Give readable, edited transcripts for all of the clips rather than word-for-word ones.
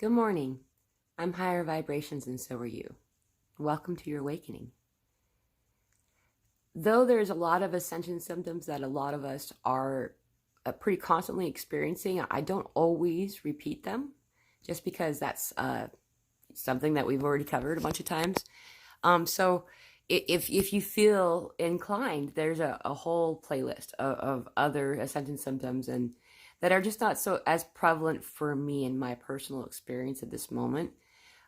Good morning. I'm higher vibrations and so are you. Welcome to your awakening. Though there's a lot of ascension symptoms that a lot of us are pretty constantly experiencing, I don't always repeat them just because that's something that we've already covered a bunch of times. So if you feel inclined, there's a whole playlist of other ascension symptoms and that are just not so as prevalent for me in my personal experience at this moment.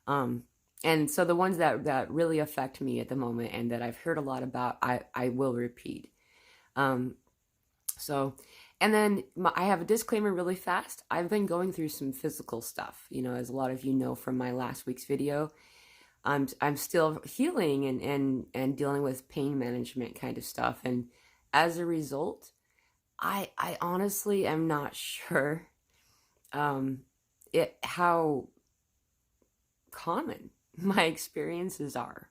And so the ones that really affect me at the moment and that I've heard a lot about, I will repeat. So, and then I have a disclaimer really fast. I've been going through some physical stuff, as a lot of you know from my last week's video. I'm still healing and dealing with pain management kind of stuff. And as a result, I honestly am not sure how common my experiences are.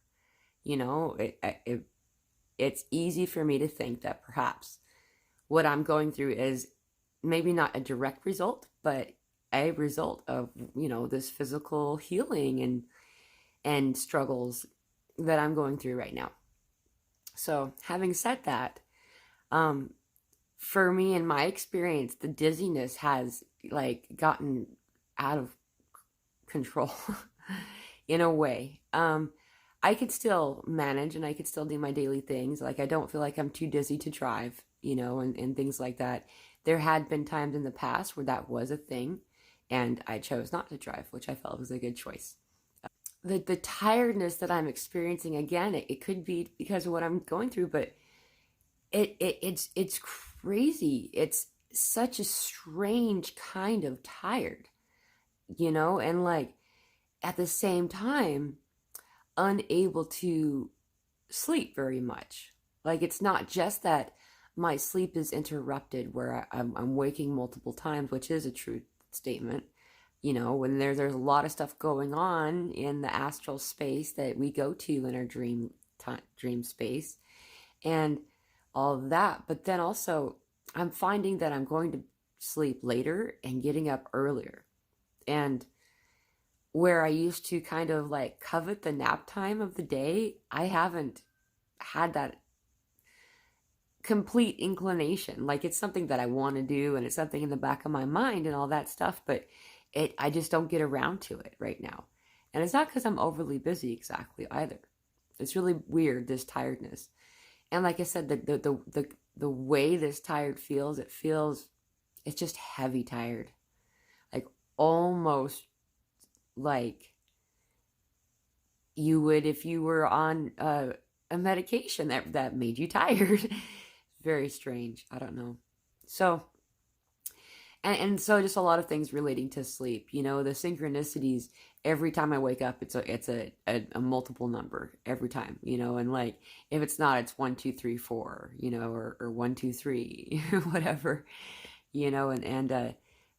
It's easy for me to think that perhaps what I'm going through is maybe not a direct result, but a result of, this physical healing and struggles that I'm going through right now. So having said that, for me, in my experience, the dizziness has gotten out of control in a way. I could still manage and I could still do my daily things. I don't feel like I'm too dizzy to drive, and things like that. There had been times in the past where that was a thing and I chose not to drive, which I felt was a good choice. The tiredness that I'm experiencing, again, it could be because of what I'm going through, but it's crazy. It's such a strange kind of tired, and at the same time, unable to sleep very much. It's not just that my sleep is interrupted where I'm waking multiple times, which is a true statement. When there's a lot of stuff going on in the astral space that we go to in our dream space and all of that. But then also I'm finding that I'm going to sleep later and getting up earlier. And where I used to kind of covet the nap time of the day, I haven't had that complete inclination. It's something that I want to do and it's something in the back of my mind and all that stuff, but I just don't get around to it right now. And it's not because I'm overly busy exactly either. It's really weird, this tiredness. And like I said, the way this tired feels, it's just heavy tired. Almost like you would if you were on a medication that made you tired. Very strange. I don't know. So, and so just a lot of things relating to sleep. The synchronicities, every time I wake up, it's a multiple number every time, and if it's not, it's 1, 2, 3, 4, or 1, 2, 3, whatever, and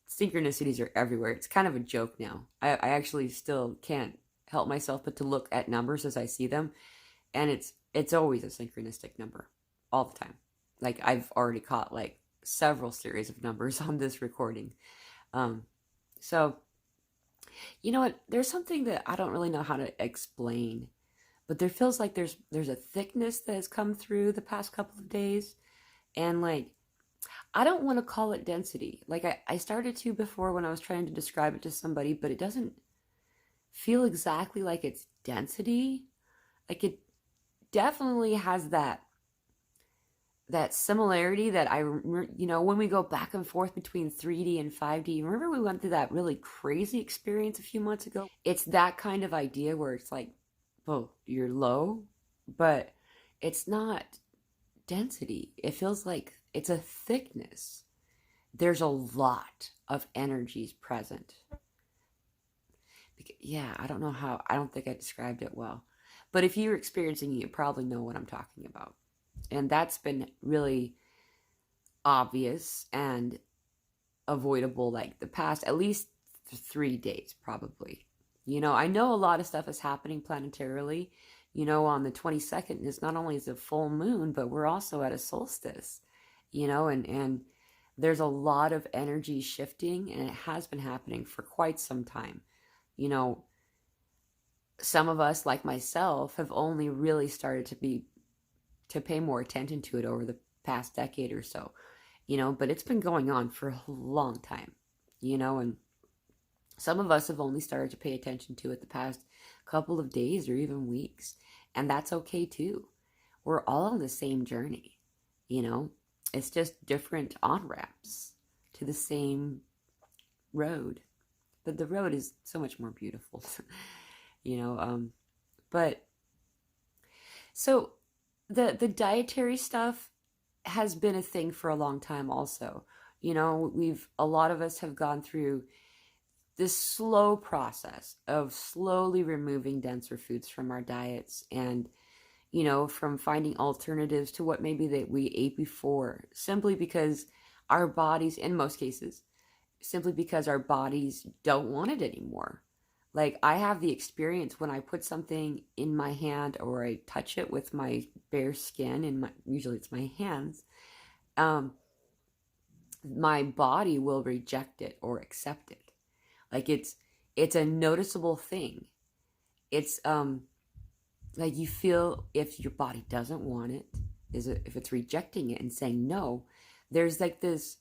synchronicities are everywhere. It's kind of a joke now. I actually still can't help myself but to look at numbers as I see them, and it's always a synchronistic number all the time. I've already caught several series of numbers on this recording. So you know what? There's something that I don't really know how to explain, but there feels like there's a thickness that has come through the past couple of days, and I don't want to call it density. I started to before when I was trying to describe it to somebody, but it doesn't feel exactly like it's density. It definitely has that similarity that when we go back and forth between 3D and 5D, remember we went through that really crazy experience a few months ago? It's that kind of idea where it's oh, you're low, but it's not density. It feels like it's a thickness. There's a lot of energies present. Yeah, I don't know how, I don't think I described it well. But if you're experiencing it, you probably know what I'm talking about. And that's been really obvious and avoidable the past at least 3 days probably. I know a lot of stuff is happening planetarily. On the 22nd is not only is a full moon, but we're also at a solstice. And there's a lot of energy shifting, and it has been happening for quite some time. You know, some of us, like myself, have only really started to pay more attention to it over the past decade or so, but it's been going on for a long time, and some of us have only started to pay attention to it the past couple of days or even weeks, and that's okay too. We're all on the same journey, you know? It's just different on ramps to the same road, but the road is so much more beautiful, you know? But so the dietary stuff has been a thing for a long time also. A lot of us have gone through this slow process of slowly removing denser foods from our diets, and from finding alternatives to what maybe that we ate before, simply because our bodies, in most cases, simply because our bodies don't want it anymore. Like, I have the experience when I put something in my hand or I touch it with my bare skin, and usually it's my hands, um, my body will reject it or accept it. Like, it's a noticeable thing. It's like, you feel if your body doesn't want it, if it's rejecting it and saying no, there's like this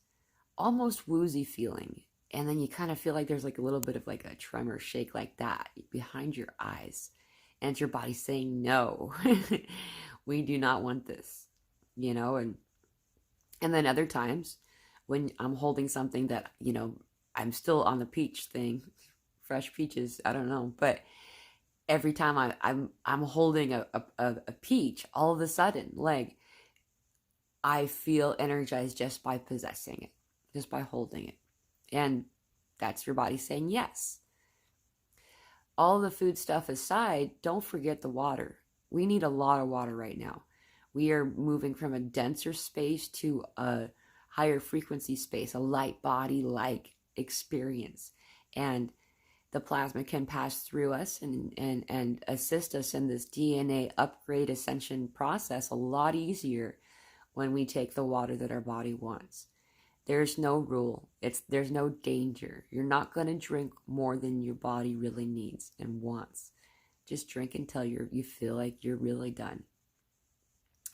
almost woozy feeling, and then you kind of feel like there's like a little bit of like a tremor shake like that behind your eyes, and it's your body saying no. We do not want this, and then other times when I'm holding something that, I'm still on the peach thing, fresh peaches, I don't know, but every time I'm holding a peach, all of a sudden, like, I feel energized just by possessing it, just by holding it. And that's your body saying yes. All the food stuff aside, don't forget the water. We need a lot of water right now. We are moving from a denser space to a higher frequency space, a light body like experience. And the plasma can pass through us and assist us in this DNA upgrade ascension process a lot easier when we take the water that our body wants. There's no rule. There's no danger. You're not going to drink more than your body really needs and wants. Just drink until you feel like you're really done.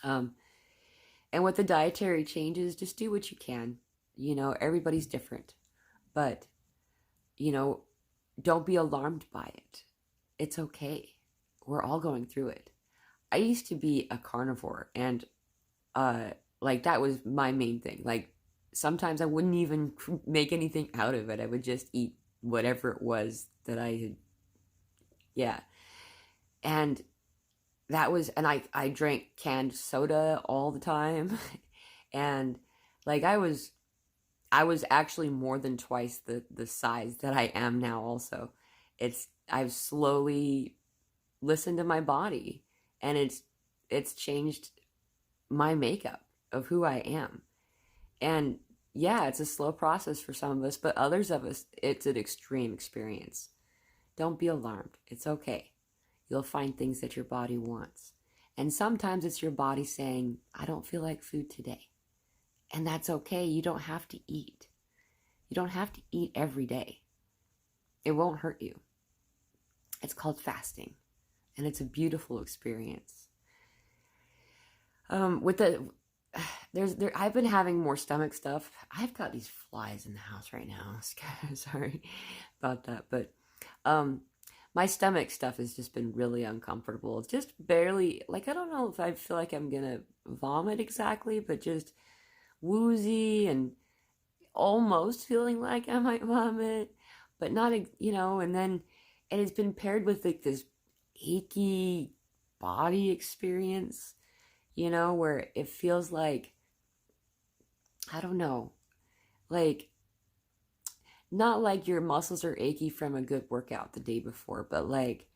And with the dietary changes, just do what you can. Everybody's different, but don't be alarmed by it. It's okay. We're all going through it. I used to be a carnivore, and like, that was my main thing. Like, sometimes I wouldn't even make anything out of it. I would just eat whatever it was that I had. Yeah. And I drank canned soda all the time. And like, I was actually more than twice the size that I am now also. I've slowly listened to my body, and it's changed my makeup of who I am. And yeah, it's a slow process for some of us, but others of us, it's an extreme experience. Don't be alarmed. It's okay. You'll find things that your body wants. And sometimes it's your body saying, I don't feel like food today. And that's okay. You don't have to eat. You don't have to eat every day. It won't hurt you. It's called fasting, and it's a beautiful experience. With the I've been having more stomach stuff. I've got these flies in the house right now. Sorry about that, but my stomach stuff has just been really uncomfortable. It's just barely, like, I don't know if I feel like I'm gonna vomit exactly, but just woozy and almost feeling like I might vomit, but not, and it's been paired with like this achy body experience, where it feels like, I don't know, like, not like your muscles are achy from a good workout the day before, but like,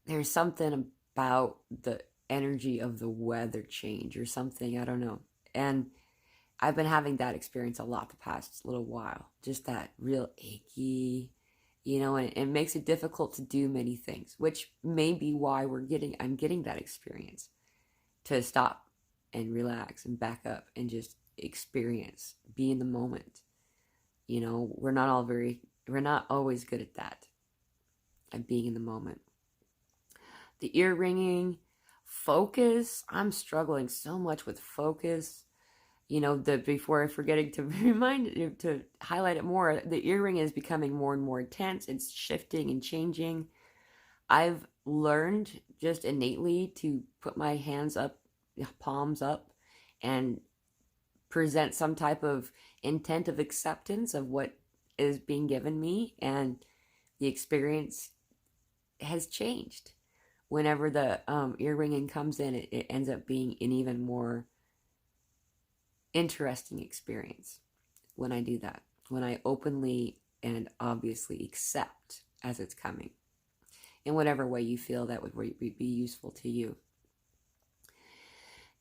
there's something about the energy of the weather change or something, I don't know. And I've been having that experience a lot the past little while. Just that real achy, and it makes it difficult to do many things, which may be why I'm getting that experience, to stop and relax and back up and just experience, be in the moment. We're not always good at that. and being in the moment. The ear ringing, focus. I'm struggling so much with focus. Before forgetting to remind you to highlight it more, the ear ring is becoming more and more intense. It's shifting and changing. I've learned just innately to put my hands up, palms up, and present some type of intent of acceptance of what is being given me, and the experience has changed. Whenever the ear ringing comes in, it ends up being an even more interesting experience when I do that, when I openly and obviously accept as it's coming in whatever way you feel that would be useful to you.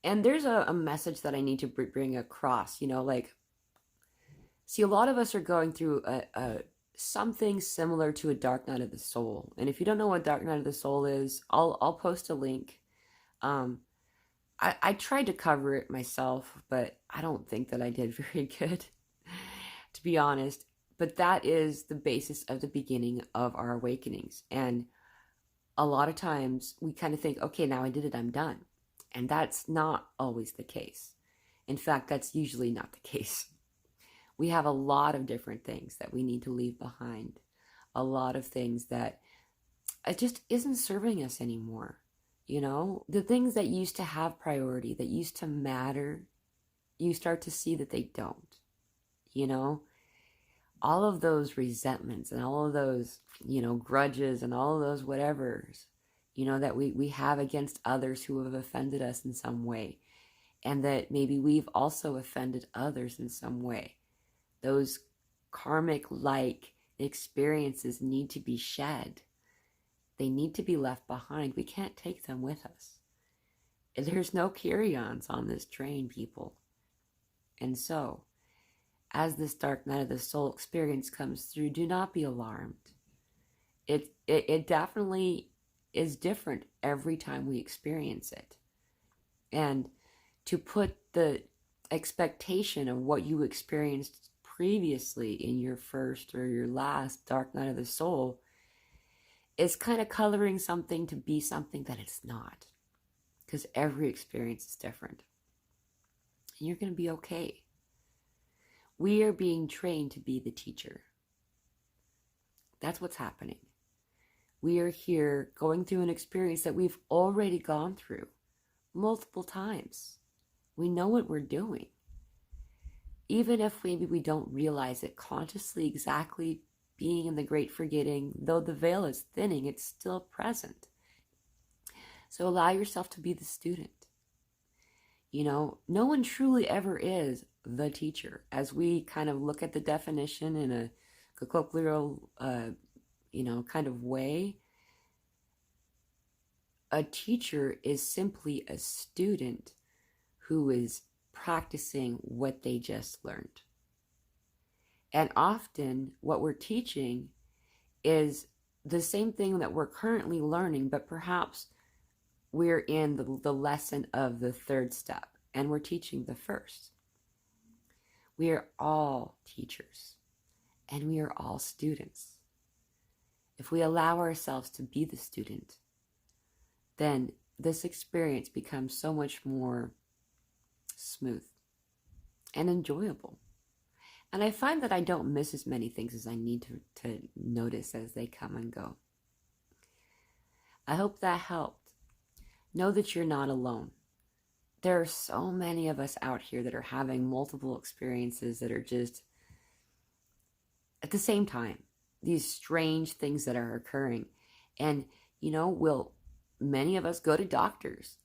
And there's a message that I need to bring across, see, a lot of us are going through a something similar to a dark night of the soul. And if you don't know what dark night of the soul is, I'll post a link. I tried to cover it myself, but I don't think that I did very good, to be honest. But that is the basis of the beginning of our awakenings. And a lot of times we kind of think, okay, now I did it, I'm done. And that's not always the case. In fact, that's usually not the case. We have a lot of different things that we need to leave behind. A lot of things that it just isn't serving us anymore. The things that used to have priority, that used to matter, you start to see that they don't. All of those resentments and all of those, grudges and all of those whatevers, that we have against others who have offended us in some way, and that maybe we've also offended others in some way. Those karmic-like experiences need to be shed. They need to be left behind. We can't take them with us. There's no carry-ons on this train, people. And so, as this dark night of the soul experience comes through, do not be alarmed. It definitely is different every time we experience it. And to put the expectation of what you experienced previously in your first or your last dark night of the soul is kind of coloring something to be something that it's not, because every experience is different, and you're going to be okay. We are being trained to be the teacher. That's what's happening. We are here going through an experience that we've already gone through multiple times. We know what we're doing. Even if maybe we don't realize it consciously exactly, being in the great forgetting, though the veil is thinning, it's still present. So allow yourself to be the student. No one truly ever is the teacher. As we kind of look at the definition in a colloquial, kind of way, a teacher is simply a student who is practicing what they just learned. And often what we're teaching is the same thing that we're currently learning, but perhaps we're in the lesson of the third step and we're teaching the first. We are all teachers and we are all students. If we allow ourselves to be the student, then this experience becomes so much more smooth and enjoyable. And I find that I don't miss as many things as I need to notice as they come and go. I hope that helped. Know that you're not alone. There are so many of us out here that are having multiple experiences that are just at the same time. These strange things that are occurring. And, many of us go to doctors,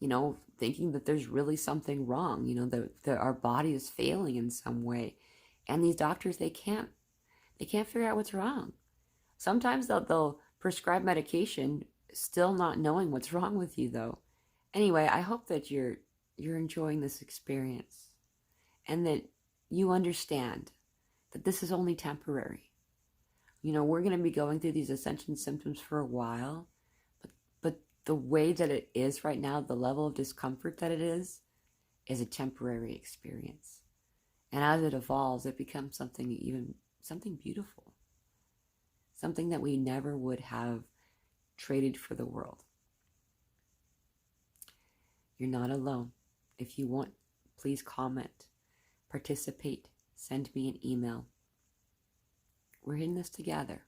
thinking that there's really something wrong, that our body is failing in some way. And these doctors, they can't figure out what's wrong. Sometimes they'll prescribe medication, still not knowing what's wrong with you, though. Anyway, I hope that you're enjoying this experience and that you understand that this is only temporary. We're going to be going through these ascension symptoms for a while, but the way that it is right now, the level of discomfort that it is a temporary experience. And as it evolves, it becomes something beautiful. Something that we never would have traded for the world. You're not alone. If you want, please comment, participate, send me an email. We're in this together.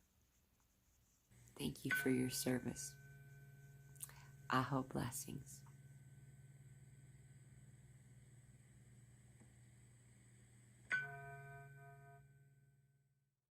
Thank you for your service. Aho blessings.